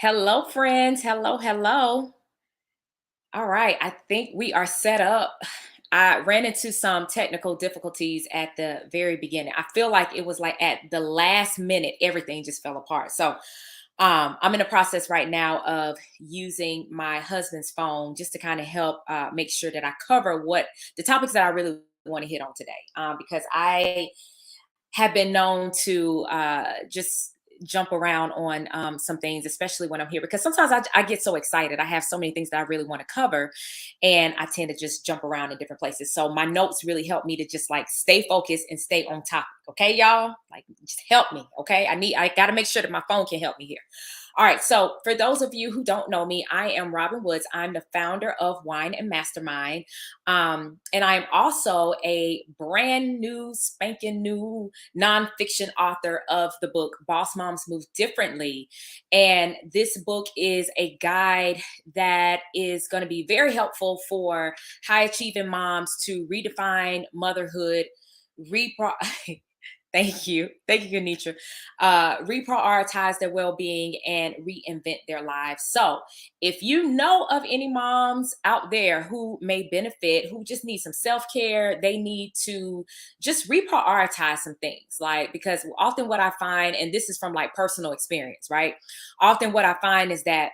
Hello, friends. Hello, hello. All right. I think we are set up. I ran into some technical difficulties at the very beginning. I feel like it was like at the last minute, everything just fell apart. I'm in the process right now of using my husband's phone just to kind of help make sure that I cover what the topics that I really want to hit on today. Because I have been known to just jump around on some things, especially when I'm here, because sometimes I get so excited. I have so many things that I really want to cover, and I tend to just jump around in different places. So my notes really help me to just like stay focused and stay on topic. Okay, y'all, like just help me. Okay, I got to make sure that my phone can help me here. All right. So, for those of you who don't know me, I am Robin Woods. I'm the founder of Wine and Mastermind. And I'm also a brand new, spanking new nonfiction author of the book Boss Moms Move Differently. And this book is a guide that is going to be very helpful for high achieving moms to redefine motherhood, repro. Thank you. Thank you, Ganitra. Reprioritize their well being and reinvent their lives. So, if you know of any moms out there who may benefit, who just need some self care, they need to just reprioritize some things. Like, because often what I find, and this is from like personal experience, right? Often what I find is that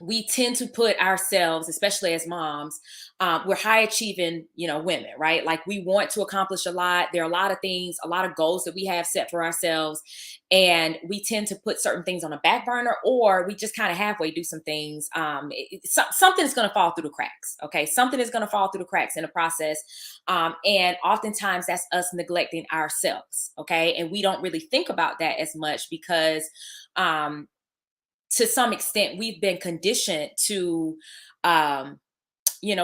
we tend to put ourselves, especially as moms, we're high achieving, women, right? Like we want to accomplish a lot. There are a lot of things, a lot of goals that we have set for ourselves. And we tend to put certain things on a back burner, or we just kind of halfway do some things. Something is going to fall through the cracks. Okay. Something is going to fall through the cracks in the process. And oftentimes that's us neglecting ourselves. Okay. And we don't really think about that as much because, um, to some extent we've been conditioned to um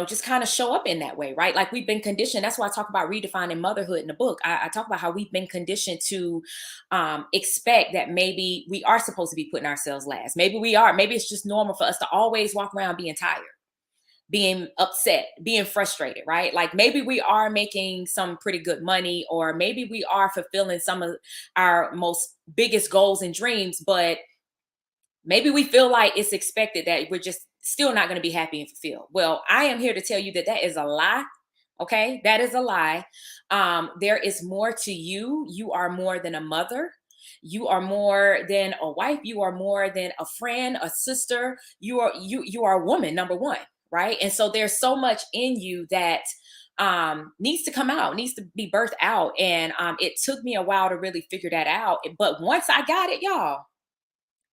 just kind of show up in that way, right? Like we've been conditioned. That's why I talk about redefining motherhood in the book. I talk about how we've been conditioned to expect that maybe we are supposed to be putting ourselves last. Maybe we are. Maybe it's just normal for us to always walk around being tired, being upset, being frustrated, right? Like maybe we are making some pretty good money, or maybe we are fulfilling some of our most biggest goals and dreams, but maybe we feel like it's expected that we're just still not going to be happy and fulfilled. Well, I am here to tell you that that is a lie. Okay, that is a lie. There is more to you. You are more than a mother. You are more than a wife. You are more than a friend, a sister. You are a woman, number one, right? And so there's so much in you that needs to come out, needs to be birthed out. And it took me a while to really figure that out. But once I got it, y'all,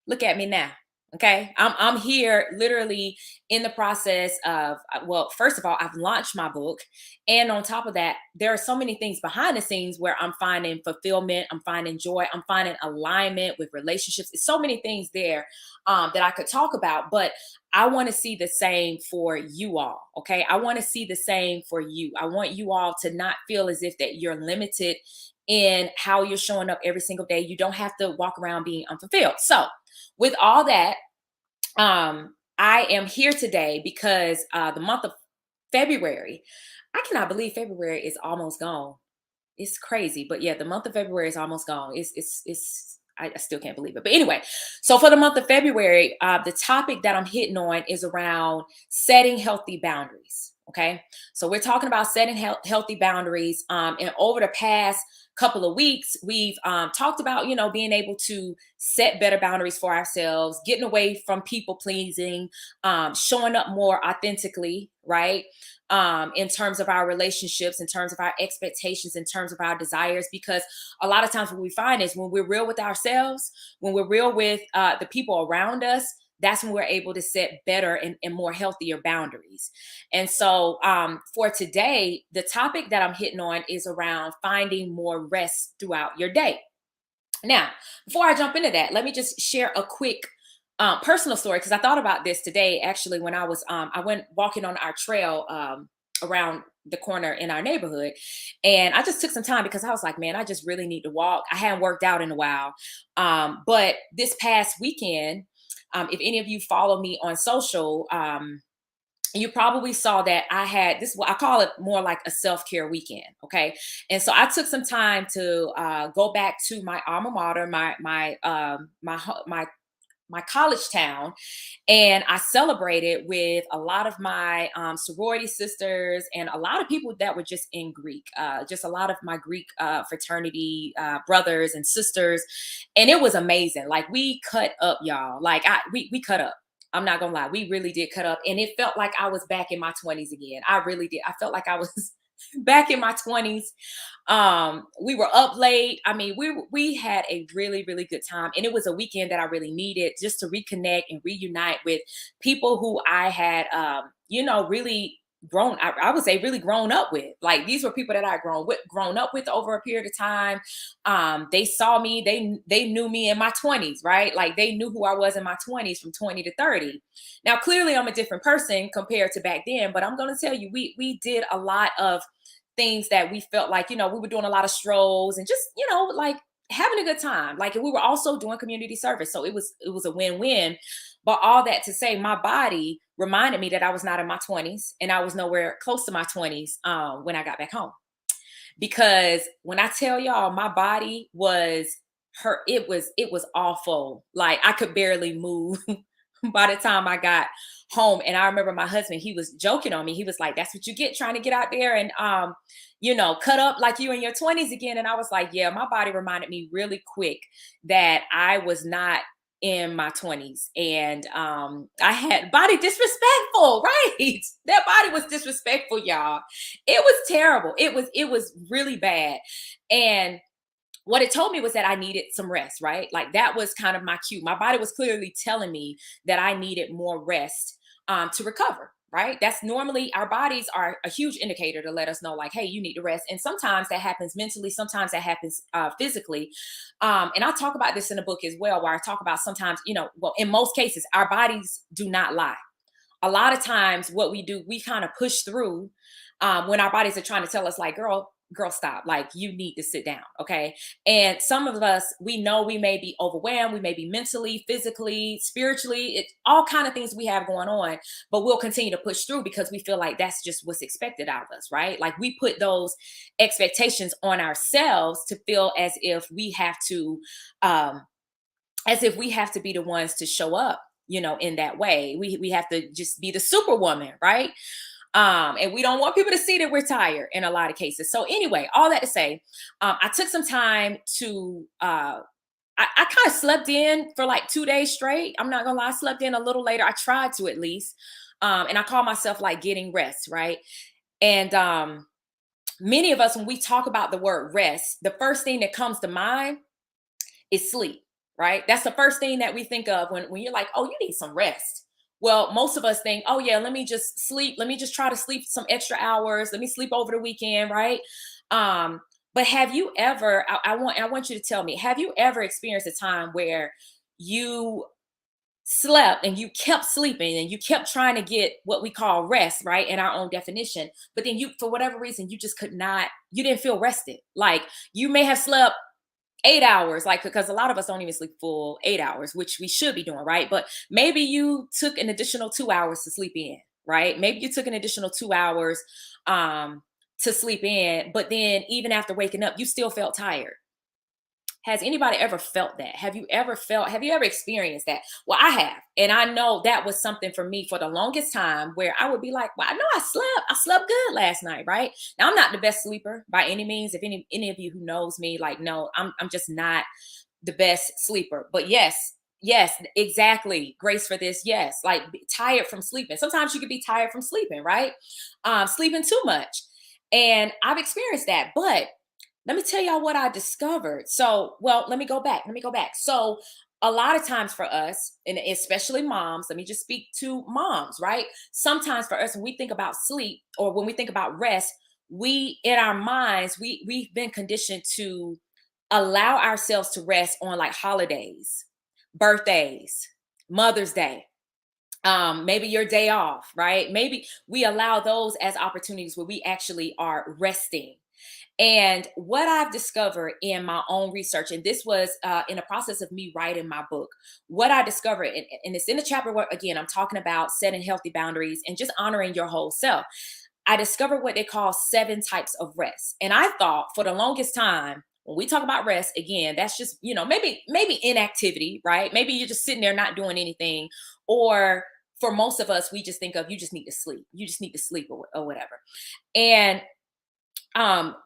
look at me now. Okay. I'm here literally in the process of well, first of all, I've launched my book. And on top of that, there are so many things behind the scenes where I'm finding fulfillment, I'm finding joy, I'm finding alignment with relationships. It's so many things there that I could talk about, but I want to see the same for you all. Okay. I want to see the same for you. I want you all to not feel as if that you're limited in how you're showing up every single day. You don't have to walk around being unfulfilled. So with all that, I am here today because the month of February, I cannot believe February is almost gone. It's crazy, but yeah, the month of February is almost gone. It's. I still can't believe it. But anyway, so for the month of February, the topic that I'm hitting on is around setting healthy boundaries. Okay, so we're talking about setting healthy boundaries. And over the past couple of weeks, we've talked about being able to set better boundaries for ourselves, getting away from people pleasing, showing up more authentically, right? In terms of our relationships, in terms of our expectations, in terms of our desires. Because a lot of times what we find is when we're real with ourselves, when we're real with the people around us, that's when we're able to set better and more healthier boundaries. And so for today, the topic that I'm hitting on is around finding more rest throughout your day. Now, before I jump into that, let me just share a quick personal story, because I thought about this today actually when I went walking on our trail around the corner in our neighborhood, and I just took some time because I was like, man, I just really need to walk. I hadn't worked out in a while, but this past weekend, if any of you follow me on social, you probably saw that I had this. I call it more like a self-care weekend. Okay. And so I took some time to go back to my alma mater, my my college town, and I celebrated with a lot of my sorority sisters and a lot of people that were just in Greek, just a lot of my Greek fraternity brothers and sisters, and it was amazing. Like we cut up, y'all. Like we cut up. I'm not gonna lie, we really did cut up, and it felt like I was back in my 20s again. I really did. I felt like I was back in my 20s. We were up late. I mean, we had a really really good time, and it was a weekend that I really needed just to reconnect and reunite with people who I had really grown, I would say really grown up with. Like these were people that I grown up with over a period of time. They saw me, they knew me in my 20s, right? Like they knew who I was in my 20s from 20 to 30. Now clearly I'm a different person compared to back then, but I'm going to tell you, we did a lot of things that we felt like, we were doing a lot of strolls and just, like having a good time. Like, and we were also doing community service. So it was a win-win. But all that to say, my body reminded me that I was not in my 20s and I was nowhere close to my 20s when I got back home. Because when I tell y'all, my body was hurt. It was awful. Like I could barely move by the time I got home. And I remember my husband, he was joking on me. He was like, "That's what you get trying to get out there and cut up like you in your 20s again." And I was like, yeah, my body reminded me really quick that I was not in my 20s. And I had body disrespectful, right? That body was disrespectful, y'all. It was terrible. It was really bad. And what it told me was that I needed some rest, right? Like that was kind of my cue. My body was clearly telling me that I needed more rest to recover, right? That's normally our bodies are a huge indicator to let us know, like, hey, you need to rest. And sometimes that happens mentally, sometimes that happens physically. And I talk about this in the book as well, where I talk about sometimes, well, in most cases, our bodies do not lie. A lot of times what we do, we kind of push through when our bodies are trying to tell us like, girl, stop, like you need to sit down. Okay. And some of us, we know we may be overwhelmed, we may be mentally, physically, spiritually, it's all kind of things we have going on, but we'll continue to push through because we feel like that's just what's expected out of us, right? Like we put those expectations on ourselves to feel um as if we have to be the ones to show up, in that way. We have to just be the superwoman, right? And we don't want people to see that we're tired in a lot of cases. So anyway, all that to say, I took some time to I kind of slept in for like 2 days straight. I'm not gonna lie, I slept in a little later. I tried to at least. And I call myself like getting rest, right? And many of us, when we talk about the word rest, the first thing that comes to mind is sleep, right? That's the first thing that we think of when you're like, oh, you need some rest. Well, most of us think, oh yeah, let me just sleep. Let me just try to sleep some extra hours. Let me sleep over the weekend, right? Um, but have you ever, I want you to tell me, have you ever experienced a time where you slept and you kept sleeping and you kept trying to get what we call rest, right? In our own definition. But then you, for whatever reason, you just could not, you didn't feel rested. Like you may have slept 8 hours, like because a lot of us don't even sleep full 8 hours, which we should be doing, right? But maybe you took an additional 2 hours to sleep in, right? Maybe you took an additional 2 hours to sleep in, but then even after waking up, you still felt tired. Has anybody ever felt that? Have you ever experienced that? Well, I have. And I know that was something for me for the longest time where I would be like, well, I know I slept good last night, right? Now I'm not the best sleeper by any means. If any of you who knows me, like, no, I'm just not the best sleeper. But yes, exactly. Grace for this. Yes. Like tired from sleeping. Sometimes you could be tired from sleeping, right? Sleeping too much. And I've experienced that. But let me tell y'all what I discovered. So, well, let me go back. So, a lot of times for us, and especially moms, let me just speak to moms, right? Sometimes for us, when we think about sleep or when we think about rest, we in our minds, we've been conditioned to allow ourselves to rest on like holidays, birthdays, Mother's Day, maybe your day off, right? Maybe we allow those as opportunities where we actually are resting. And what I've discovered in my own research, and this was in the process of me writing my book, what I discovered, and it's in the chapter where, again, I'm talking about setting healthy boundaries and just honoring your whole self. I discovered what they call 7 types of rest. And I thought for the longest time, When we talk about rest, again, that's just, maybe inactivity, right? Maybe you're just sitting there not doing anything. Or for most of us, we just think of, you just need to sleep. You just need to sleep, or whatever. And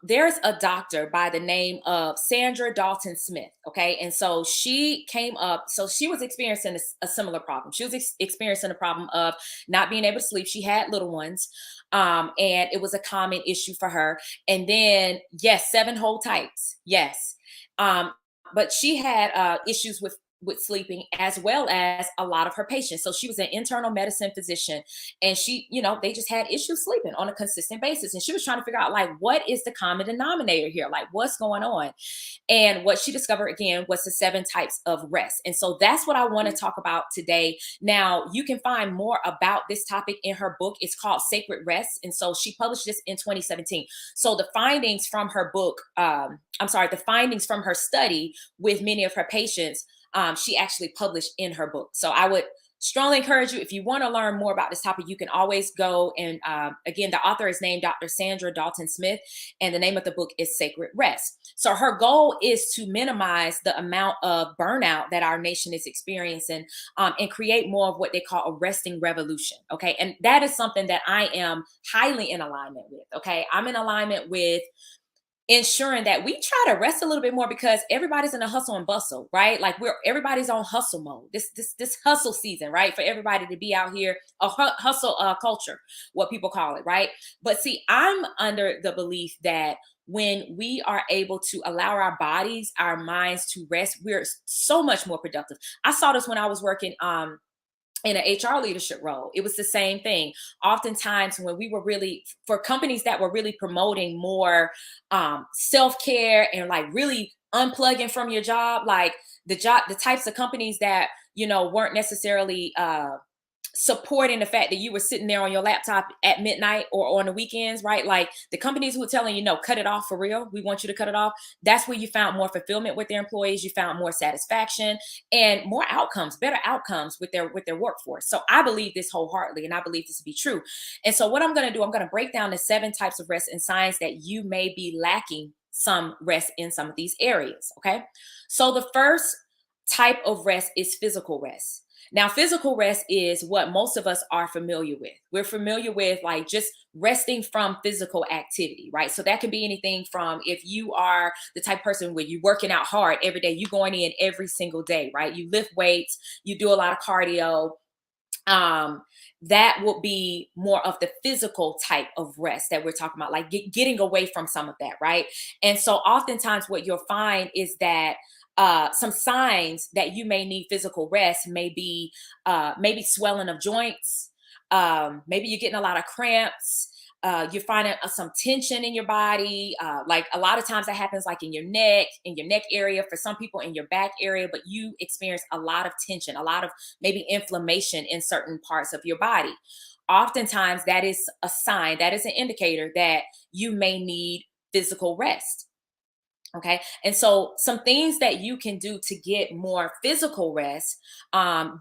there's a doctor by the name of Sandra Dalton Smith. Okay. And so she came up, so she was experiencing a similar problem. She was experiencing a problem of not being able to sleep. She had little ones. And it was a common issue for her. And then, yes, seven whole types. Yes. Um, but she had issues with sleeping, as well as a lot of her patients. So she was an internal medicine physician, and she, they just had issues sleeping on a consistent basis. And she was trying to figure out, like, what is the common denominator here? Like, what's going on? And what she discovered, again, was the seven types of rest. And so that's what I want to talk about today. Now, you can find more about this topic in her book. It's called Sacred Rest. And so she published this in 2017. So the findings from her book, the findings from her study with many of her patients, she actually published in her book. So I would strongly encourage you, if you want to learn more about this topic, you can always go and, again, the author is named Dr. Sandra Dalton Smith, and the name of the book is Sacred Rest. So her goal is to minimize the amount of burnout that our nation is experiencing, and create more of what they call a resting revolution. Okay. And that is something that I am highly in alignment with. Okay. I'm in alignment with ensuring that we try to rest a little bit more, because everybody's in a hustle and bustle, right? Like, everybody's on hustle mode. This hustle season, right? For everybody to be out here, a hustle culture, what people call it, right? But see, I'm under the belief that when we are able to allow our bodies, our minds to rest, we're so much more productive. I saw this when I was working in an HR leadership role. It was the same thing. Oftentimes, when we were really, for companies that were really promoting more self-care and like really unplugging from your job, like the types of companies that, weren't necessarily supporting the fact that you were sitting there on your laptop at midnight or on the weekends, right? Like the companies who were telling you, no, cut it off for real. We want you to cut it off. That's where you found more fulfillment with their employees. You found more satisfaction and more outcomes, better outcomes with their workforce. So I believe this wholeheartedly, and I believe this to be true. And so what I'm going to do, I'm going to break down the seven types of rest and signs that you may be lacking some rest in some of these areas. Okay. So the first type of rest is physical rest. Now, physical rest is what most of us are familiar with. We're familiar with like just resting from physical activity, right? So that can be anything from, if you are the type of person where you're working out hard every day, you going in every single day, right? You lift weights, you do a lot of cardio. That will be more of the physical type of rest that we're talking about, like getting away from some of that, right? And so oftentimes what you'll find is that some signs that you may need physical rest may be maybe swelling of joints, maybe you're getting a lot of cramps, you're finding some tension in your body. Like a lot of times that happens like in your neck area, for some people in your back area, but you experience a lot of tension, a lot of maybe inflammation in certain parts of your body. Oftentimes that is a sign, that is an indicator that you may need physical rest. Okay. And so some things that you can do to get more physical rest,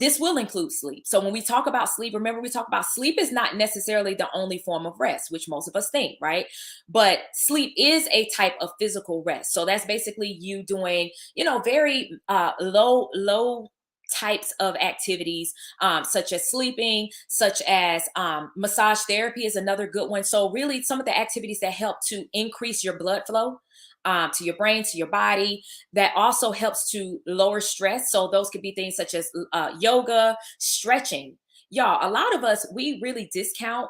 this will include sleep. So when we talk about sleep, remember we talk about sleep is not necessarily the only form of rest, which most of us think, right? But sleep is a type of physical rest. So that's basically you doing, very low types of activities, such as sleeping, such as massage therapy is another good one. So really some of the activities that help to increase your blood flow, to your brain, to your body, that also helps to lower stress. So those could be things such as yoga, stretching. Y'all, a lot of us, we really discount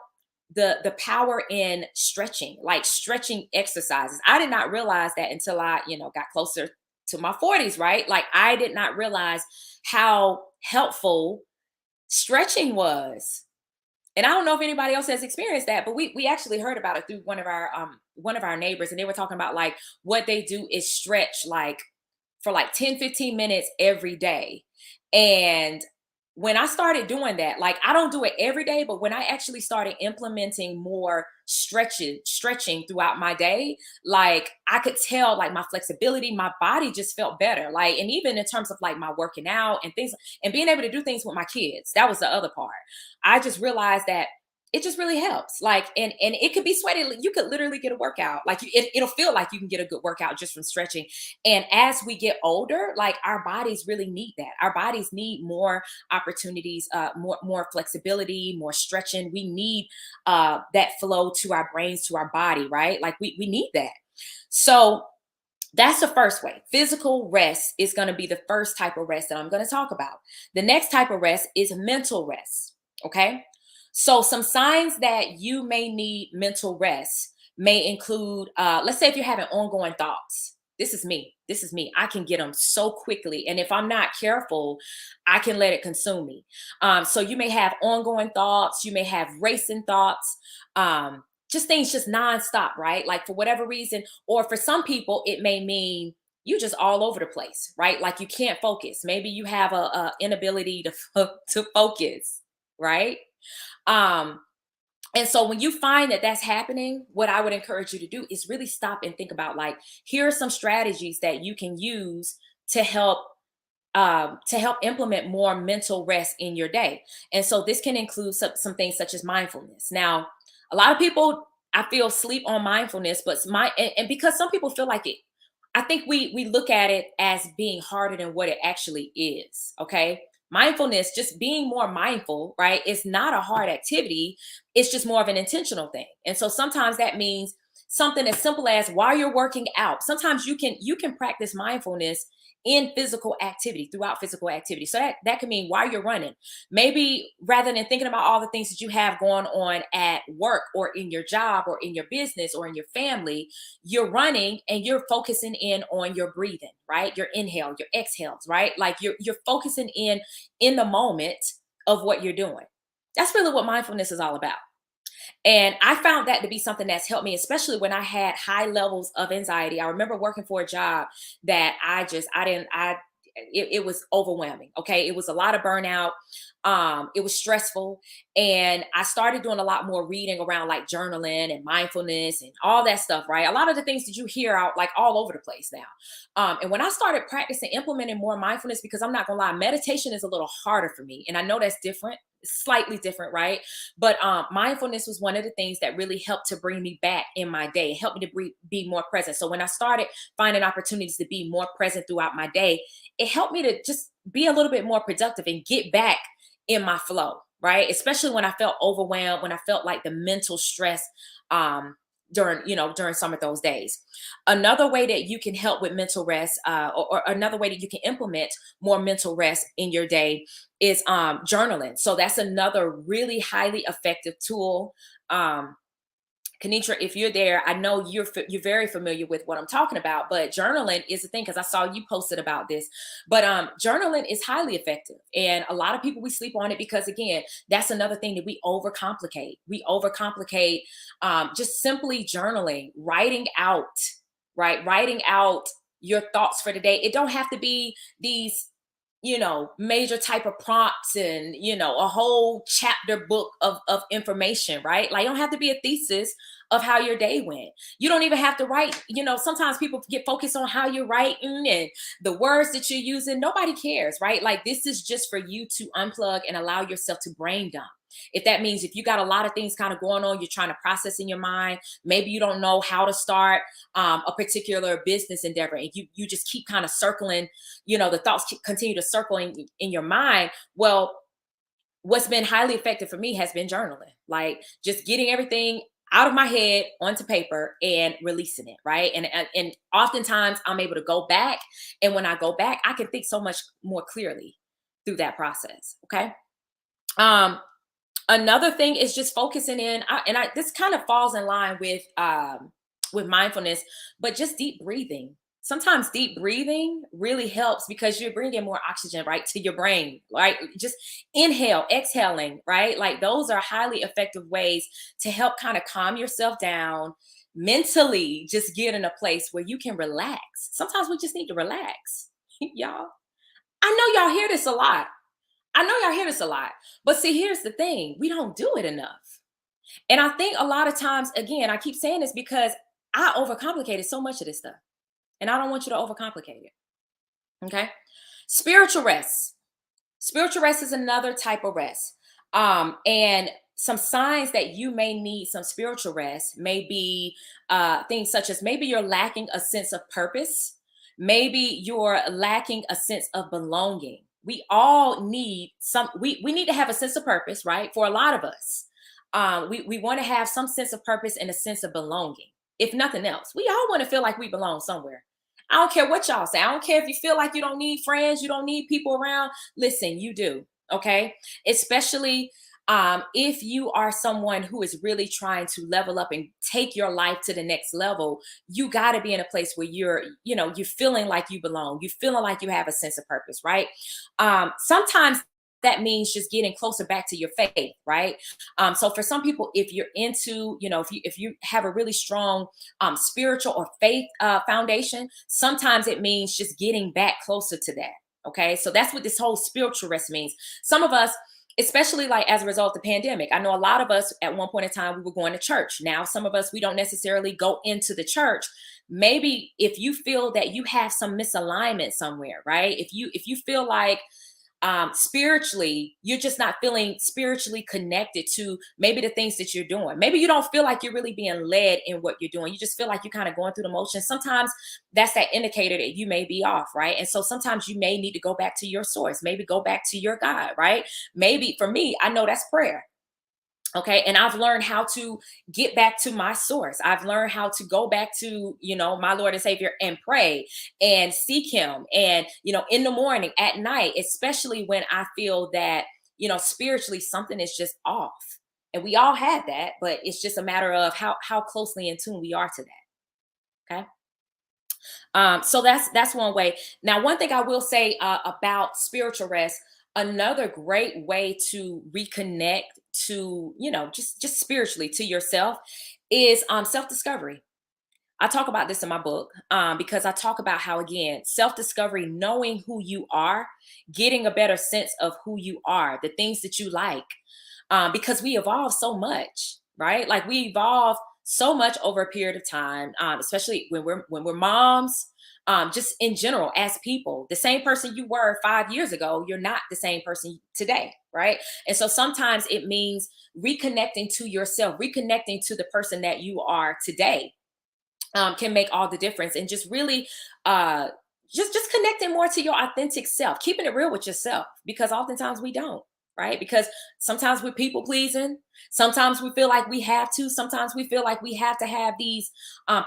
the power in stretching, like stretching exercises. I did not realize that until I, got closer to my 40s, right? Like I did not realize how helpful stretching was. And I don't know if anybody else has experienced that, but we actually heard about it through one of our neighbors, and they were talking about like what they do is stretch like for like 10-15 minutes every day. And when I started doing that, like I don't do it every day, but when I actually started implementing more stretching throughout my day, like I could tell like my flexibility, my body just felt better. Like, and even in terms of like my working out and things and being able to do things with my kids, that was the other part. I just realized that it just really helps. Like, and it could be sweaty. You could literally get a workout. Like it'll feel like you can get a good workout just from stretching. And as we get older, like our bodies really need that. Our bodies need more opportunities, more flexibility, more stretching. We need that flow to our brains, to our body, right? Like we need that. So that's the first way. Physical rest is going to be the first type of rest that I'm going to talk about. The next type of rest is mental rest. Okay. So, some signs that you may need mental rest may include, let's say, if you're having ongoing thoughts. This is me. This is me. I can get them so quickly. And if I'm not careful, I can let it consume me. So, you may have ongoing thoughts. You may have racing thoughts. Just things just nonstop, right? Like for whatever reason, or for some people, it may mean you just all over the place, right? Like you can't focus. Maybe you have a inability to to focus, right? Um, and so when you find that that's happening, what I would encourage you to do is really stop and think about like, here are some strategies that you can use to help implement more mental rest in your day. And so this can include some things such as mindfulness. Now, a lot of people I feel sleep on mindfulness, but and because some people feel like it, I think we look at it as being harder than what it actually is. Okay. Mindfulness, just being more mindful, right? It's not a hard activity. It's just more of an intentional thing. And so sometimes that means something as simple as while you're working out. Sometimes you can practice mindfulness in physical activity, throughout physical activity. So that can mean while you're running. Maybe rather than thinking about all the things that you have going on at work or in your job or in your business or in your family, you're running and you're focusing in on your breathing, right? Your inhale, your exhales, right? Like you're focusing in the moment of what you're doing. That's really what mindfulness is all about. And I found that to be something that's helped me, especially when I had high levels of anxiety. I remember working for a job that it was overwhelming. Okay. It was a lot of burnout. It was stressful. And I started doing a lot more reading around like journaling and mindfulness and all that stuff, right? A lot of the things that you hear out like all over the place now. And when I started practicing implementing more mindfulness, because I'm not gonna lie, meditation is a little harder for me. And I know that's different, slightly different, right? But mindfulness was one of the things that really helped to bring me back in my day, helped me to be more present. So when I started finding opportunities to be more present throughout my day, it helped me to just be a little bit more productive and get back in my flow, right? Especially when I felt overwhelmed, when I felt like the mental stress during some of those days. Another way that you can help with mental rest, or another way that you can implement more mental rest in your day is journaling. So that's another really highly effective tool. Kanitra, if you're there, I know you're very familiar with what I'm talking about, but journaling is the thing because I saw you posted about this. But journaling is highly effective, and a lot of people we sleep on it because again, that's another thing that we overcomplicate. We overcomplicate just simply journaling, writing out, right? Writing out your thoughts for the day. It don't have to be these major type of prompts and a whole chapter book of information, right? Like, you don't have to be a thesis of how your day went. You don't even have to write. Sometimes people get focused on how you're writing and the words that you're using. Nobody cares, right? Like, this is just for you to unplug and allow yourself to brain dump. If that means if you got a lot of things kind of going on, you're trying to process in your mind, maybe you don't know how to start a particular business endeavor, and you just keep kind of circling, the thoughts continue to circle in your mind. Well, what's been highly effective for me has been journaling, like just getting everything out of my head onto paper and releasing it, right? And oftentimes I'm able to go back, and when I go back, I can think so much more clearly through that process. Okay. um Another thing is just focusing in, this kind of falls in line with mindfulness, but just deep breathing. Sometimes deep breathing really helps because you're bringing more oxygen right to your brain, right? Just inhale, exhaling, right? Like those are highly effective ways to help kind of calm yourself down mentally, just get in a place where you can relax. Sometimes we just need to relax. Y'all, I know y'all hear this a lot. I know y'all hear this a lot, but see, here's the thing: we don't do it enough. And I think a lot of times, again, I keep saying this because I overcomplicated so much of this stuff, and I don't want you to overcomplicate it. Okay. Spiritual rest. Spiritual rest is another type of rest. And some signs that you may need some spiritual rest may be things such as maybe you're lacking a sense of purpose, maybe you're lacking a sense of belonging. We all need we need to have a sense of purpose, right? For a lot of us, we want to have some sense of purpose and a sense of belonging. If nothing else, we all want to feel like we belong somewhere. I don't care what y'all say. I don't care if you feel like you don't need friends, you don't need people around. Listen, you do. Okay. Especially if you are someone who is really trying to level up and take your life to the next level, you got to be in a place where you're feeling like you belong. You're feeling like you have a sense of purpose, right? Sometimes that means just getting closer back to your faith, right? So for some people, if you're into, if you have a really strong spiritual or faith foundation, sometimes it means just getting back closer to that. Okay, so that's what this whole spiritual rest means. Some of us, especially like as a result of the pandemic, I know a lot of us at one point in time we were going to church. Now some of us, we don't necessarily go into the church. Maybe if you feel that you have some misalignment somewhere, right? If you feel like spiritually you're just not feeling spiritually connected to maybe the things that you're doing, maybe you don't feel like you're really being led in what you're doing, you just feel like you're kind of going through the motions. Sometimes that's that indicator that you may be off, right? And so sometimes you may need to go back to your source, maybe go back to your God, right? Maybe for me, I know that's prayer. Okay, and I've learned how to get back to my source. I've learned how to go back to, my Lord and Savior and pray and seek him, and in the morning, at night, especially when I feel that spiritually something is just off. And we all have that, but it's just a matter of how closely in tune we are to that. Okay. So that's one way. Now, one thing I will say about spiritual rest, another great way to reconnect to, just spiritually to yourself is self discovery. I talk about this in my book because I talk about how, again, self discovery, knowing who you are, getting a better sense of who you are, the things that you like, because we evolve so much, right? Like we evolve so much over a period of time, especially when we're moms. Just in general, as people, the same person you were 5 years ago, you're not the same person today, right? And so sometimes it means reconnecting to yourself, reconnecting to the person that you are today, can make all the difference, and just really uh just connecting more to your authentic self, keeping it real with yourself, because oftentimes we don't, right? Because sometimes we're people pleasing, sometimes we feel like we have to, sometimes we feel like we have to have these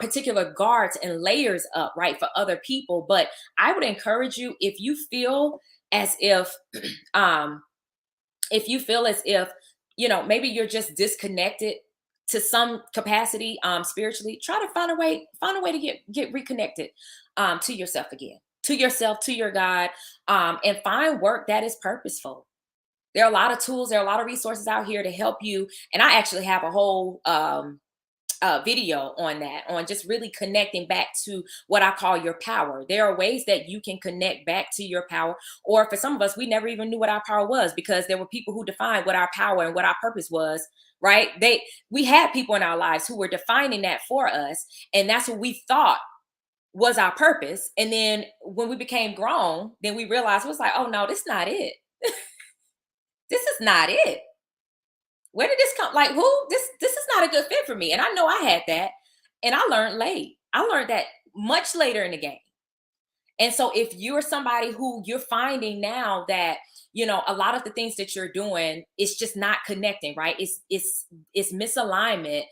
particular guards and layers up, right, for other people. But I would encourage you, if you feel as um if you feel as if maybe you're just disconnected to some capacity spiritually, try to find a way to get reconnected to yourself again, to yourself, to your God, and find work that is purposeful. There are a lot of tools, there are a lot of resources out here to help you, and I actually have a whole video on that, on just really connecting back to what I call your power. There are ways that you can connect back to your power. Or for some of us, we never even knew what our power was, because there were people who defined what our power and what our purpose was, right? We had people in our lives who were defining that for us, and that's what we thought was our purpose. And then when we became grown, then we realized it was like, oh no, this is not it. This is not it. Where did this come? Like, who? This is not a good fit for me. And I know I had that, and I learned late. I learned that much later in the game. And so if you're somebody who you're finding now that a lot of the things that you're doing is just not connecting, right? It's misalignment.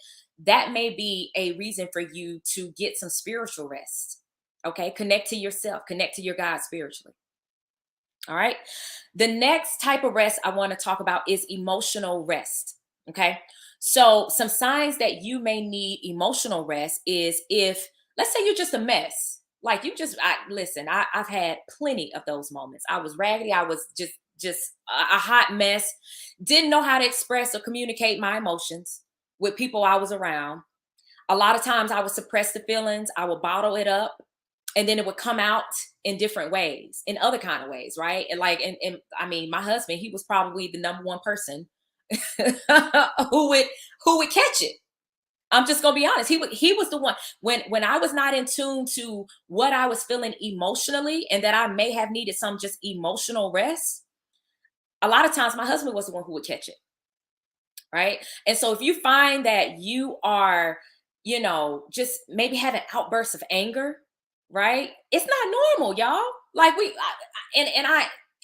That may be a reason for you to get some spiritual rest. Okay, connect to yourself, connect to your God spiritually. All right. The next type of rest I want to talk about is emotional rest. Okay. So, some signs that you may need emotional rest is if, let's say, you're just a mess. Like listen, I've had plenty of those moments. I was raggedy. I was just a hot mess. Didn't know how to express or communicate my emotions with people I was around. A lot of times I would suppress the feelings. I would bottle it up, and then it would come out in different ways, in other kind of ways, right? And like, and I mean, my husband, he was probably the number one person who would catch it. I'm just gonna be honest. He was the one when I was not in tune to what I was feeling emotionally, and that I may have needed some just emotional rest. A lot of times, my husband was the one who would catch it. right? And so if you find that you are, just maybe having outbursts of anger, right? It's not normal, y'all. Like and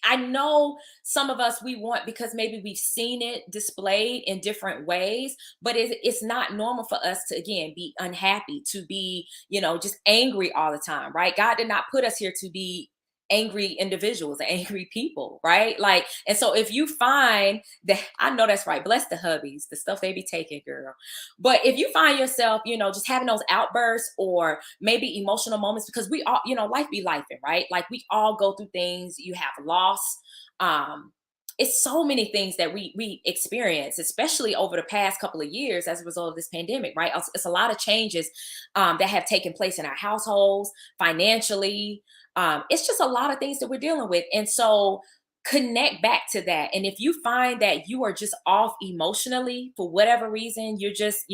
I know some of us we want because maybe we've seen it displayed in different ways, but it's not normal for us to again be unhappy, to be, just angry all the time, right? God did not put us here to be angry individuals, angry people, right? Like, and so if you find that, I know that's right, bless the hubbies, the stuff they be taking, girl. But if you find yourself, just having those outbursts or maybe emotional moments, because we all, life be life, right? Like we all go through things. You have loss. Um, it's so many things that we experience, especially over the past couple of years as a result of this pandemic, right? It's a lot of changes that have taken place in our households, financially. It's just a lot of things that we're dealing with, and so connect back to that. And if you find that you are just off emotionally for whatever reason, you're just,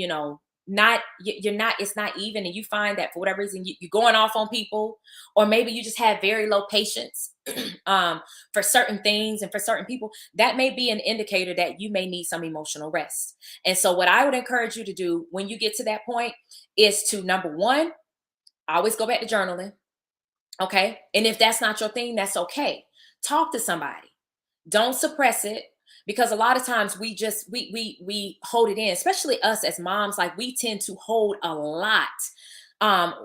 not you're not, it's not even, and you find that for whatever reason you're going off on people, or maybe you just have very low patience for certain things and for certain people, that may be an indicator that you may need some emotional rest. And so what I would encourage you to do when you get to that point is to, number one, always go back to journaling. Okay. And if that's not your thing, that's okay. Talk to somebody. Don't suppress it, because a lot of times we just we hold it in, especially us as moms, like we tend to hold a lot.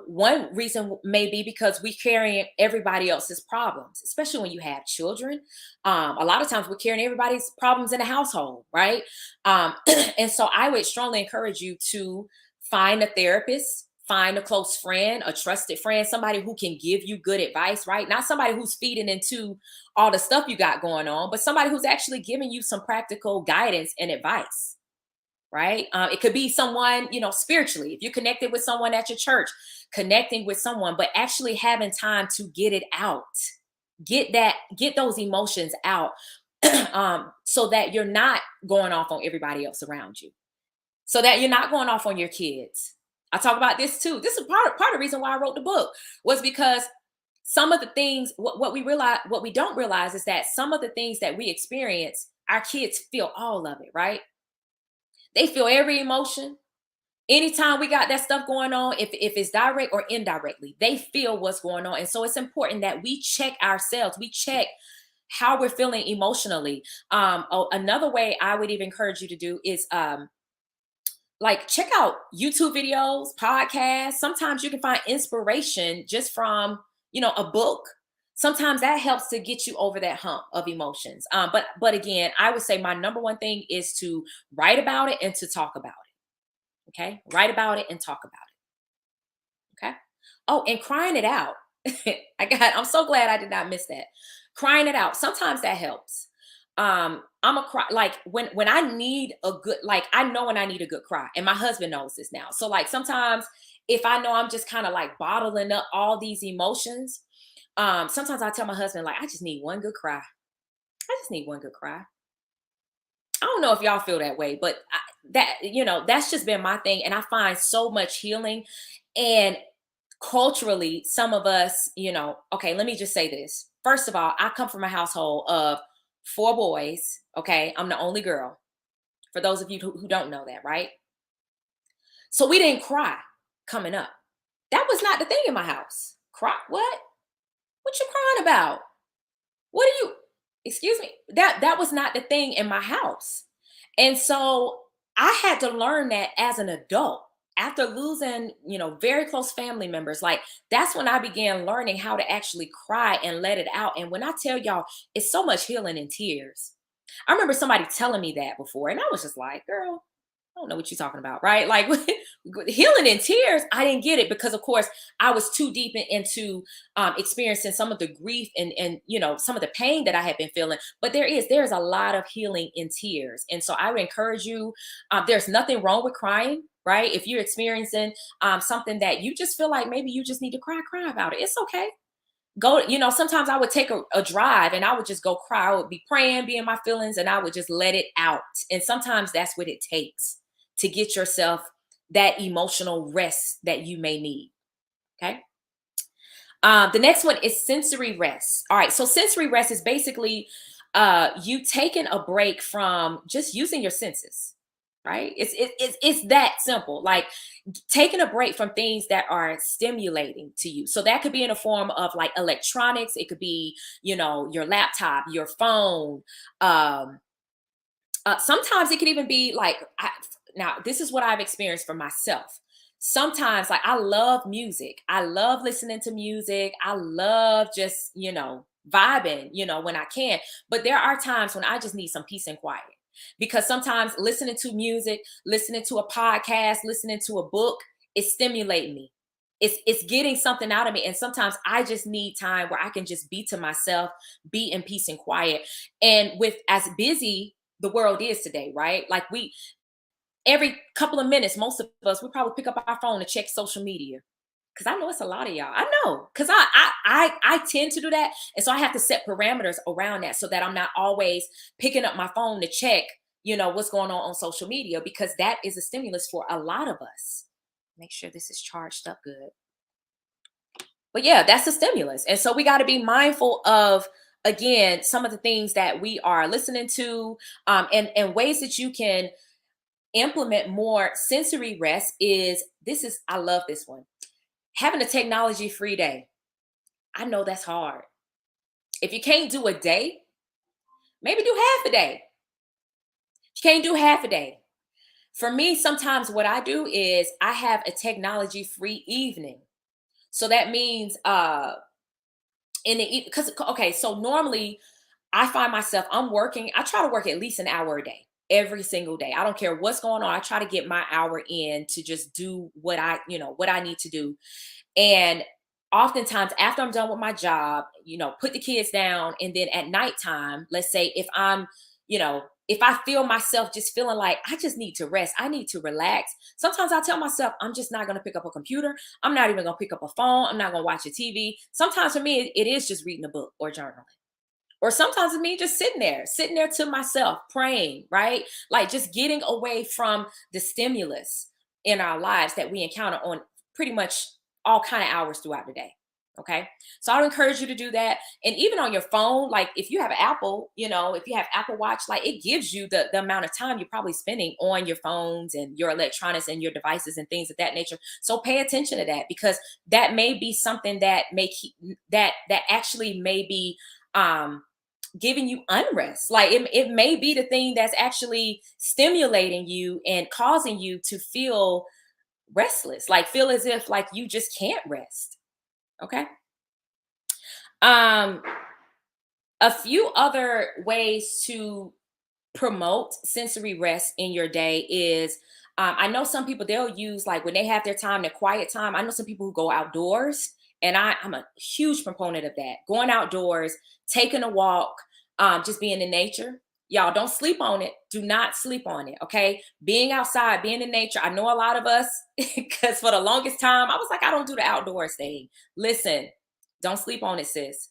One reason may be because we carrying everybody else's problems, especially when you have children. A lot of times we're carrying everybody's problems in the household, right? And so I would strongly encourage you to find a therapist, find a close friend, a trusted friend, somebody who can give you good advice, right? Not somebody who's feeding into all the stuff you got going on, but somebody who's actually giving you some practical guidance and advice, right? It could be someone, spiritually. If you're connected with someone at your church, connecting with someone, but actually having time to get it out, get those emotions out, so that you're not going off on everybody else around you, so that you're not going off on your kids. I talk about this too. This is part of the reason why I wrote the book, was because some of the things, what we realize, what we don't realize is that some of the things that we experience, our kids feel all of it, right? They feel every emotion. Anytime we got that stuff going on, if it's direct or indirectly, they feel what's going on. And so it's important that we check ourselves. We check how we're feeling emotionally. Another way I would even encourage you to do is like check out YouTube videos, podcasts. Sometimes you can find inspiration just from, a book. Sometimes that helps to get you over that hump of emotions. But again, I would say my number one thing is to write about it and to talk about it. Okay? Write about it and talk about it. Okay? Oh, and crying it out. I'm so glad I did not miss that. Crying it out. Sometimes that helps. I'm a cry, like when I need a good, like I know when I need a good cry, and my husband knows this now. So like sometimes if I know I'm just kind of like bottling up all these emotions, sometimes I tell my husband, like, I just need one good cry. I just need one good cry. I don't know if y'all feel that way, but that's just been my thing. And I find so much healing. And culturally, some of us, okay, let me just say this. First of all, I come from a household of four boys. Okay. I'm the only girl. For those of you who don't know that, right? So we didn't cry coming up. That was not the thing in my house. Cry? What? What you crying about? What are you? Excuse me. That was not the thing in my house. And so I had to learn that as an adult after losing, very close family members. Like that's when I began learning how to actually cry and let it out. And when I tell y'all, it's so much healing in tears. I remember somebody telling me that before, and I was just like, girl, I don't know what you're talking about, right? Like healing in tears, I didn't get it because, of course, I was too deep into experiencing some of the grief and some of the pain that I had been feeling. But there's a lot of healing in tears, and so I would encourage you. There's nothing wrong with crying, right? If you're experiencing something that you just feel like maybe you just need to cry about it, it's okay. Go, sometimes I would take a drive and I would just go cry. I would be praying, be in my feelings, and I would just let it out. And sometimes that's what it takes to get yourself that emotional rest that you may need. Okay. The next one is sensory rest. All right. So sensory rest is basically you taking a break from just using your senses. right? It's that simple. Like taking a break from things that are stimulating to you. So that could be in a form of like electronics. It could be, your laptop, your phone. Um, Sometimes it can even be like, now this is what I've experienced for myself. Sometimes, like, I love music. I love listening to music. I love just, vibing, when I can. But there are times when I just need some peace and quiet because sometimes listening to music, listening to a podcast, listening to a book, it's stimulating me. It's getting something out of me. And sometimes I just need time where I can just be to myself, be in peace and quiet. And with as busy the world is today, right? Like every couple of minutes, most of us, we probably pick up our phone and check social media. Cause I know it's a lot of y'all. I know, cause I tend to do that, and so I have to set parameters around that so that I'm not always picking up my phone to check, what's going on social media, because that is a stimulus for a lot of us. Make sure this is charged up good. But yeah, that's a stimulus. And so we got to be mindful of, again, some of the things that we are listening to, and ways that you can implement more sensory rest is this is, I love this one. Having a technology free day. I know that's hard. If you can't do a day, maybe do half a day. If you can't do half a day. For me, sometimes what I do is I have a technology free evening. So that means in the because okay, so normally I find myself I'm working, I try to work at least an hour a day. Every single day. I don't care what's going on. I try to get my hour in to just do what I need to do. And oftentimes after I'm done with my job, put the kids down, and then at nighttime, let's say if I feel myself just feeling like I just need to rest, I need to relax. Sometimes I tell myself I'm just not going to pick up a computer. I'm not even going to pick up a phone. I'm not going to watch a TV. Sometimes for me, it is just reading a book or journaling. Or sometimes it's me just sitting there to myself, praying, right? Like just getting away from the stimulus in our lives that we encounter on pretty much all kind of hours throughout the day. Okay. So I would encourage you to do that. And even on your phone, like if you have Apple, if you have Apple Watch, like it gives you the amount of time you're probably spending on your phones and your electronics and your devices and things of that nature. So pay attention to that, because that may be something that that actually may be giving you unrest. Like it may be the thing that's actually stimulating you and causing you to feel restless, like feel as if like you just can't rest. Okay. um a few other ways to promote sensory rest in your day is, I know some people, they'll use, like when they have their time, their quiet time. I know some people who go outdoors, and I'm a huge proponent of that. Going outdoors, taking a walk, just being in nature. Y'all don't sleep on it. Do not sleep on it. Okay. Being outside, being in nature. I know a lot of us, because for the longest time, I was like, I don't do the outdoors thing. Listen, don't sleep on it, sis.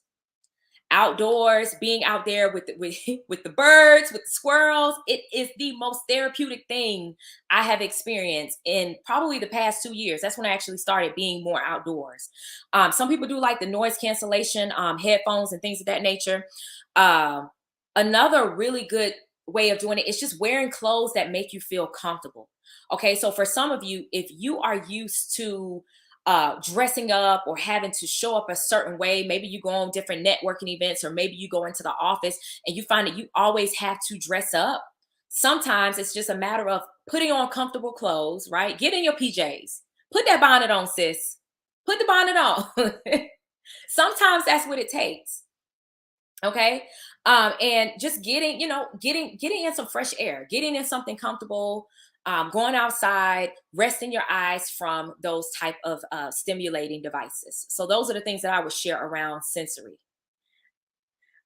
Outdoors, being out there with with the birds, with the squirrels, it is the most therapeutic thing I have experienced in probably the past 2 years. That's when I actually started being more outdoors. Some people do like the noise cancellation headphones and things of that nature. um, Another really good way of doing it is just wearing clothes that make you feel comfortable. Okay, so for some of you, if you are used to dressing up or having to show up a certain way. Maybe you go on different networking events, or maybe you go into the office and you find that you always have to dress up. Sometimes it's just a matter of putting on comfortable clothes, right? Get in your PJs. Put that bonnet on, sis. Put the bonnet on. Sometimes that's what it takes. Okay. And just getting in some fresh air, getting in something comfortable, going outside, resting your eyes from those type of stimulating devices. So those are the things that I would share around sensory.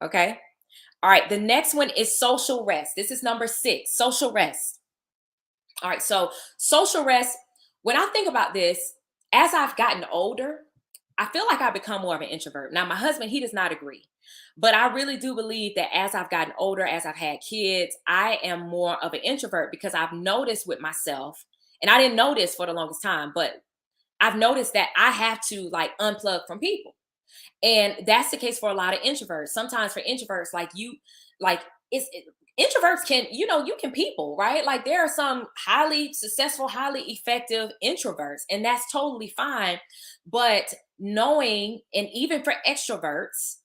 Okay. All right. The next one is social rest. This is number 6, social rest. All right. So social rest, when I think about this, as I've gotten older, I feel like I've become more of an introvert. Now, my husband, he does not agree. But I really do believe that as I've gotten older, as I've had kids, I am more of an introvert, because I've noticed with myself, and I didn't know this for the longest time, but I've noticed that I have to like unplug from people. And that's the case for a lot of introverts. Sometimes for introverts, like you, like it's introverts can, you can people, right? Like there are some highly successful, highly effective introverts, and that's totally fine. But knowing, and even for extroverts,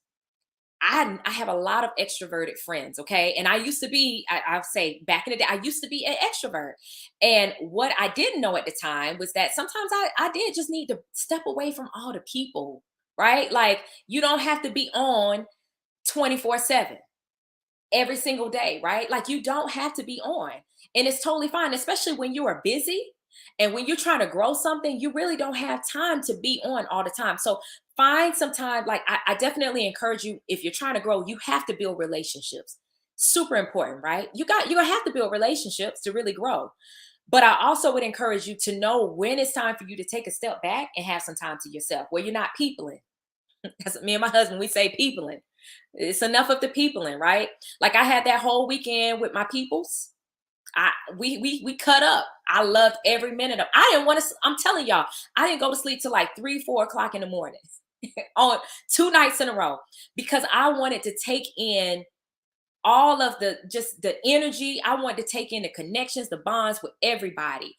I have a lot of extroverted friends, okay? And I used to be, I'll say back in the day, I used to be an extrovert. And what I didn't know at the time was that sometimes I did just need to step away from all the people, right? Like you don't have to be on 24/7 every single day, right? Like you don't have to be on. And it's totally fine, especially when you are busy and when you're trying to grow something, you really don't have time to be on all the time. So find some time. Like I definitely encourage you, if you're trying to grow, you have to build relationships. Super important, right? You're gonna have to build relationships to really grow. But I also would encourage you to know when it's time for you to take a step back and have some time to yourself where you're not peopling. That's what me and my husband, we say peopling. It's enough of the peopling, right? Like I had that whole weekend with my peoples. I we cut up. I loved every minute of. I didn't want to. I'm telling y'all, I didn't go to sleep till like 3, 4 o'clock in the morning on 2 nights in a row because I wanted to take in all of the just the energy. I wanted to take in the connections, the bonds with everybody.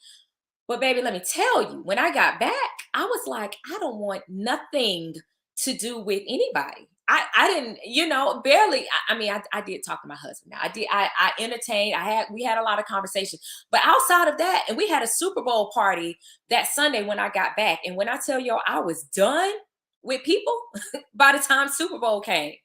But baby, let me tell you, when I got back, I was like, I don't want nothing to do with anybody. I didn't, barely. I mean, I did talk to my husband. Now. I entertained. We had a lot of conversation. But outside of that, and we had a Super Bowl party that Sunday when I got back. And when I tell y'all I was done with people by the time Super Bowl came.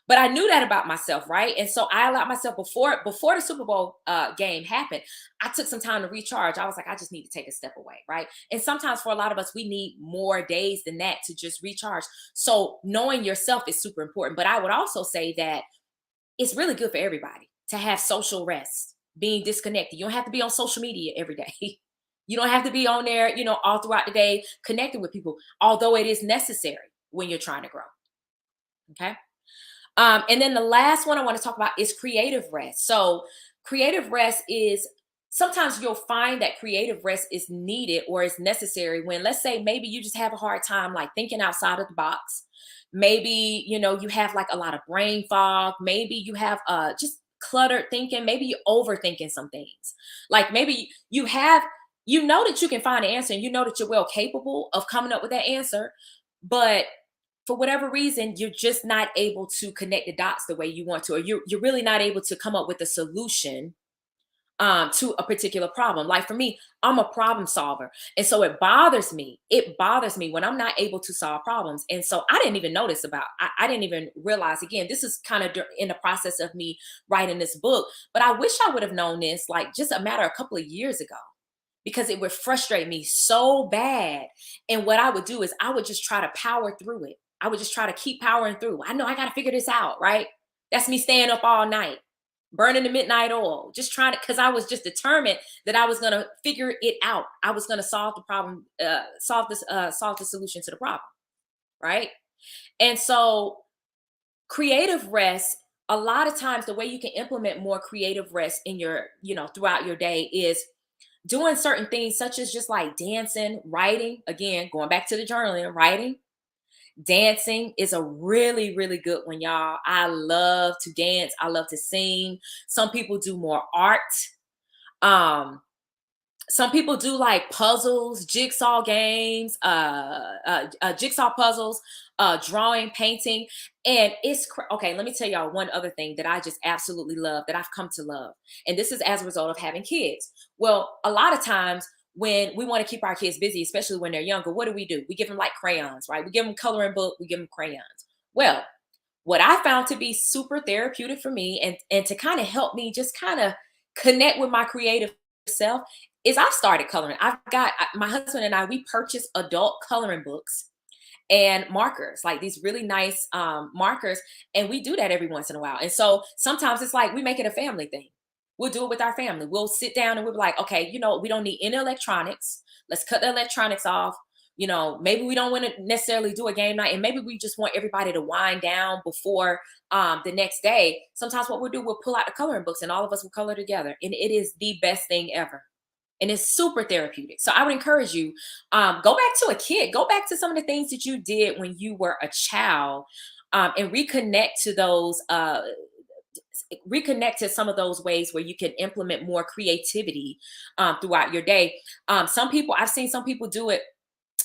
But I knew that about myself, right? And so I allowed myself before the Super Bowl game happened. I took some time to recharge. I was like, I just need to take a step away, right? And sometimes for a lot of us, we need more days than that to just recharge. So knowing yourself is super important. But I would also say that it's really good for everybody to have social rest, being disconnected. You don't have to be on social media every day. You don't have to be on there, all throughout the day connecting with people, although it is necessary when you're trying to grow. Okay. And then the last one I want to talk about is creative rest. So, creative rest is sometimes you'll find that creative rest is needed or is necessary when, let's say, maybe you just have a hard time like thinking outside of the box. Maybe, you have like a lot of brain fog. Maybe you have just cluttered thinking. Maybe you're overthinking some things. Like maybe you know that you can find an answer and you know that you're well capable of coming up with that answer. But for whatever reason, you're just not able to connect the dots the way you want to, or you're really not able to come up with a solution to a particular problem. Like for me, I'm a problem solver. And so it bothers me. It bothers me when I'm not able to solve problems. And so I didn't even notice I didn't even realize, again, this is kind of in the process of me writing this book. But I wish I would have known this like just a matter of a couple of years ago because it would frustrate me so bad. And what I would do is I would just try to power through it. I would just try to keep powering through. I know I got to figure this out, right? That's me staying up all night, burning the midnight oil, just trying to, because I was just determined that I was going to figure it out. I was going to solve the problem, solve the solution to the problem, right? And so, creative rest, a lot of times, the way you can implement more creative rest in your, throughout your day is doing certain things such as just like dancing, writing, again, going back to the journaling, writing, dancing is a really, really good one, y'all. I love to dance. I love to sing. Some people do more art. Um, some people do like puzzles, jigsaw games, jigsaw puzzles, drawing, painting. And okay. Let me tell y'all one other thing that I just absolutely love, that I've come to love. And this is as a result of having kids. Well, a lot of times when we want to keep our kids busy, especially when they're younger, what do? We give them like crayons, right? We give them coloring book, we give them crayons. Well, what I found to be super therapeutic for me and to kind of help me just kind of connect with my creative self is I started coloring. My husband and I, we purchased adult coloring books and markers, like these really nice markers. And we do that every once in a while. And so sometimes it's like we make it a family thing. We'll do it with our family. We'll sit down and we'll be like, okay, we don't need any electronics. Let's cut the electronics off. Maybe we don't want to necessarily do a game night, and maybe we just want everybody to wind down before the next day. Sometimes what we'll do, we'll pull out the coloring books and all of us will color together. And it is the best thing ever. And it's super therapeutic. So I would encourage you, go back to a kid, go back to some of the things that you did when you were a child, and reconnect to those reconnect to some of those ways where you can implement more creativity throughout your day. Some people, I've seen some people do it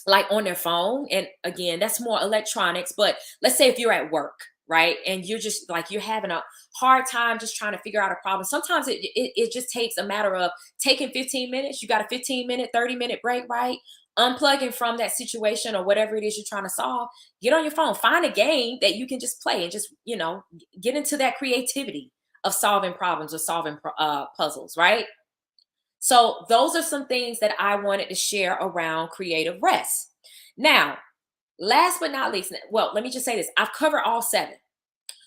like on their phone. And again, that's more electronics. But let's say if you're at work, right? And you're just like, you're having a hard time just trying to figure out a problem. Sometimes it just takes a matter of taking 15 minutes. You got a 15-minute, 30-minute break, right? Unplugging from that situation or whatever it is you're trying to solve. Get on your phone, find a game that you can just play and just, get into that creativity of solving problems or solving puzzles, right? So those are some things that I wanted to share around creative rest. Now, last but not least, well, let me just say this. I've covered all seven.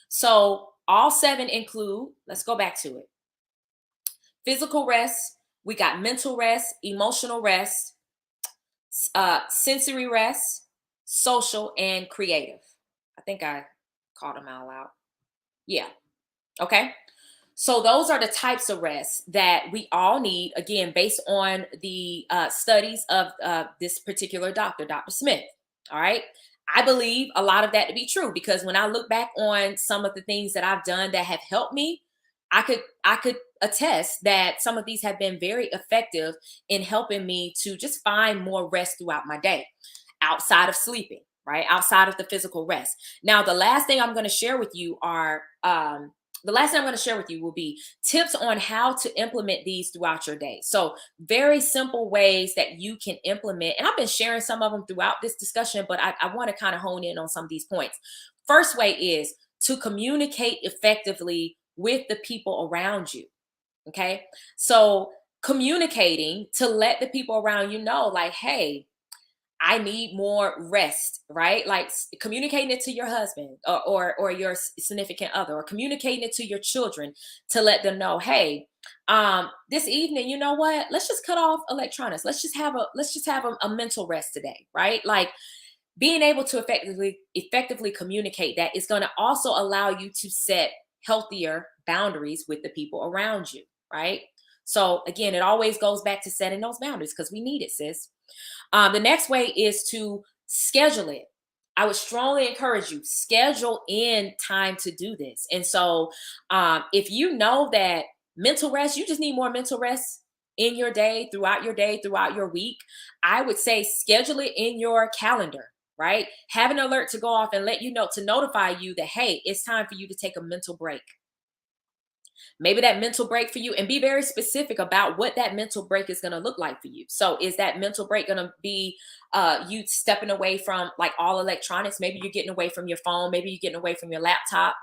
So all seven include, let's go back to it. Physical rest, we got mental rest, emotional rest, sensory rest, social, and creative. I think I called them all out. Yeah. Okay. So those are the types of rest that we all need, again, based on the studies of this particular doctor, Dr. Smith. All right. I believe a lot of that to be true because when I look back on some of the things that I've done that have helped me, I could attest that some of these have been very effective in helping me to just find more rest throughout my day outside of sleeping, right? Outside of the physical rest. Now, the last thing I'm going to share with you will be tips on how to implement these throughout your day. So, very simple ways that you can implement. And I've been sharing some of them throughout this discussion, but I want to kind of hone in on some of these points. First way is to communicate effectively with the people around you. Okay. So, communicating to let the people around you know, like, hey, I need more rest, right? Like communicating it to your husband or your significant other, or communicating it to your children to let them know, hey, this evening, you know what? Let's just cut off electronics. Let's just have a mental rest today, right? Like being able to effectively communicate that is going to also allow you to set healthier boundaries with the people around you, right? So again, it always goes back to setting those boundaries because we need it, sis. The next way is to schedule it. I would strongly encourage you schedule in time to do this. And so, if you know that mental rest, you just need more mental rest in your day, throughout your week. I would say schedule it in your calendar. Right, have an alert to go off and let you know to notify you that hey, it's time for you to take a mental break. Maybe that mental break for you, and be very specific about what that mental break is going to look like for you. So is that mental break going to be you stepping away from like all electronics? Maybe you're getting away from your phone, maybe you're getting away from your laptop,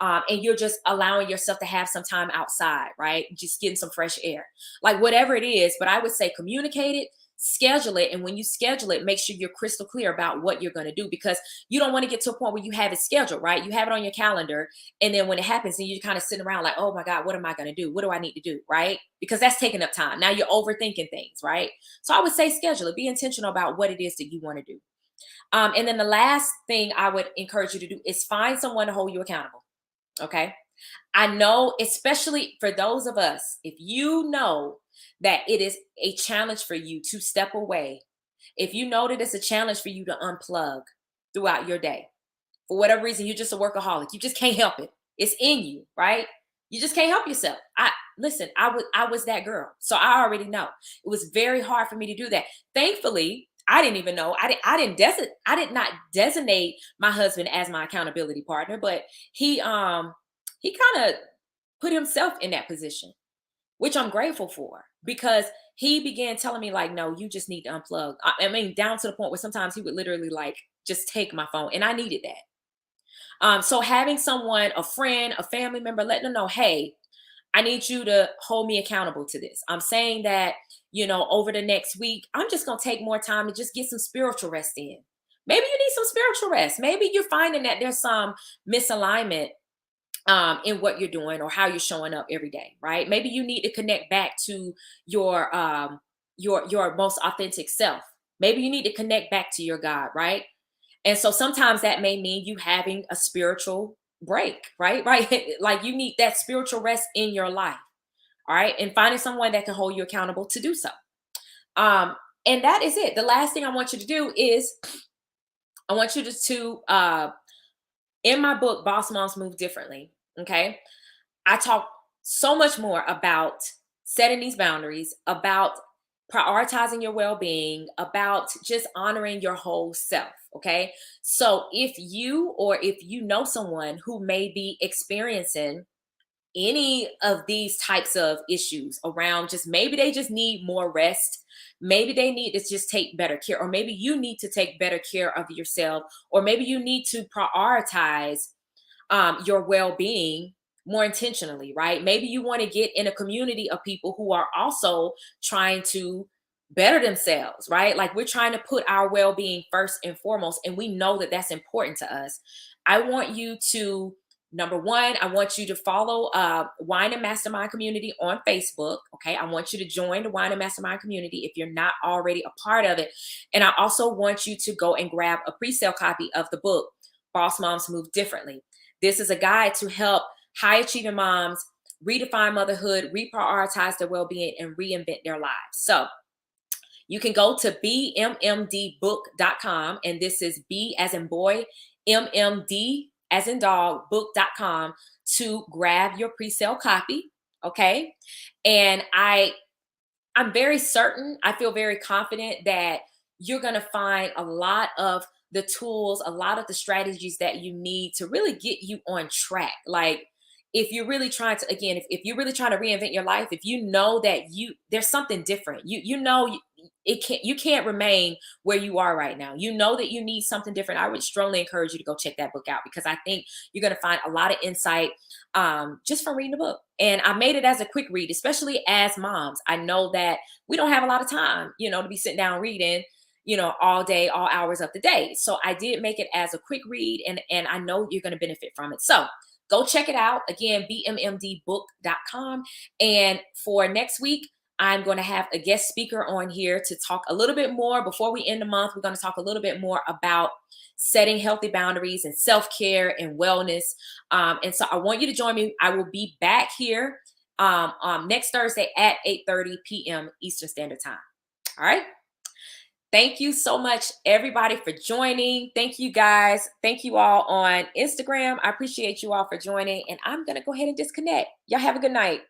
and you're just allowing yourself to have some time outside, right? Just getting some fresh air, like whatever it is. But I would say communicate it, schedule it, and when you schedule it, make sure you're crystal clear about what you're going to do, because you don't want to get to a point where you have it scheduled, right? You have it on your calendar, and then when it happens, and you're kind of sitting around like, oh my God, what am I going to do? What do I need to do, right? Because that's taking up time. Now you're overthinking things, right? So I would say schedule it. Be intentional about what it is that you want to do. And then the last thing I would encourage you to do is find someone to hold you accountable. Okay. I know, especially for those of us, if you know that it is a challenge for you to step away, if you know that it's a challenge for you to unplug throughout your day, for whatever reason, you're just a workaholic, you just can't help it. It's in you, right? You just can't help yourself. I was that girl. So I already know. It was very hard for me to do that. Thankfully, I didn't even know. I did not designate my husband as my accountability partner, but he kind of put himself in that position, which I'm grateful for, because he began telling me like, no, you just need to unplug. I mean, down to the point where sometimes he would literally like just take my phone, and I needed that. So having someone, a friend, a family member, letting them know, hey, I need you to hold me accountable to this. I'm saying that, over the next week, I'm just going to take more time to just get some spiritual rest in. Maybe you need some spiritual rest. Maybe you're finding that there's some misalignment in what you're doing or how you're showing up every day, right? Maybe you need to connect back to your most authentic self. Maybe you need to connect back to your God, right? And so sometimes that may mean you having a spiritual break, right? Right. Like you need that spiritual rest in your life. All right. And finding someone that can hold you accountable to do so. Um, and that is it. The last thing I want you to do is I want you to in my book, Boss Moms Move Differently. Okay. I talk so much more about setting these boundaries, about prioritizing your well being, about just honoring your whole self. Okay. So if you or if you know someone who may be experiencing any of these types of issues around, just maybe they just need more rest, maybe they need to just take better care, or maybe you need to take better care of yourself, or maybe you need to prioritize your well-being more intentionally, right? Maybe you want to get in a community of people who are also trying to better themselves, right? Like we're trying to put our well-being first and foremost, and we know that that's important to us. I want you to, number one, I want you to follow Wine and Mastermind Community on Facebook. Okay, I want you to join the Wine and Mastermind Community if you're not already a part of it, and I also want you to go and grab a pre-sale copy of the book Boss Moms Move Differently. This is a guide to help high achieving moms redefine motherhood, reprioritize their well being, and reinvent their lives. So you can go to bmmdbook.com, and this is B as in boy, MMD as in dog, book.com to grab your pre sale copy. Okay. And I'm very certain, I feel very confident that you're going to find a lot of the tools, a lot of the strategies that you need to really get you on track. Like, if you're really trying to, again, if you're really trying to reinvent your life, if you know that there's something different, you can't remain where you are right now. You know that you need something different. I would strongly encourage you to go check that book out, because I think you're going to find a lot of insight just from reading the book. And I made it as a quick read, especially as moms. I know that we don't have a lot of time, to be sitting down reading, all day, all hours of the day. So I did make it as a quick read, and I know you're going to benefit from it. So go check it out. Again, bmmdbook.com. And for next week, I'm going to have a guest speaker on here to talk a little bit more. Before we end the month, we're going to talk a little bit more about setting healthy boundaries and self-care and wellness. And so I want you to join me. I will be back here next Thursday at 8:30 p.m. Eastern Standard Time. All right. Thank you so much, everybody, for joining. Thank you, guys. Thank you all on Instagram. I appreciate you all for joining. And I'm going to go ahead and disconnect. Y'all have a good night.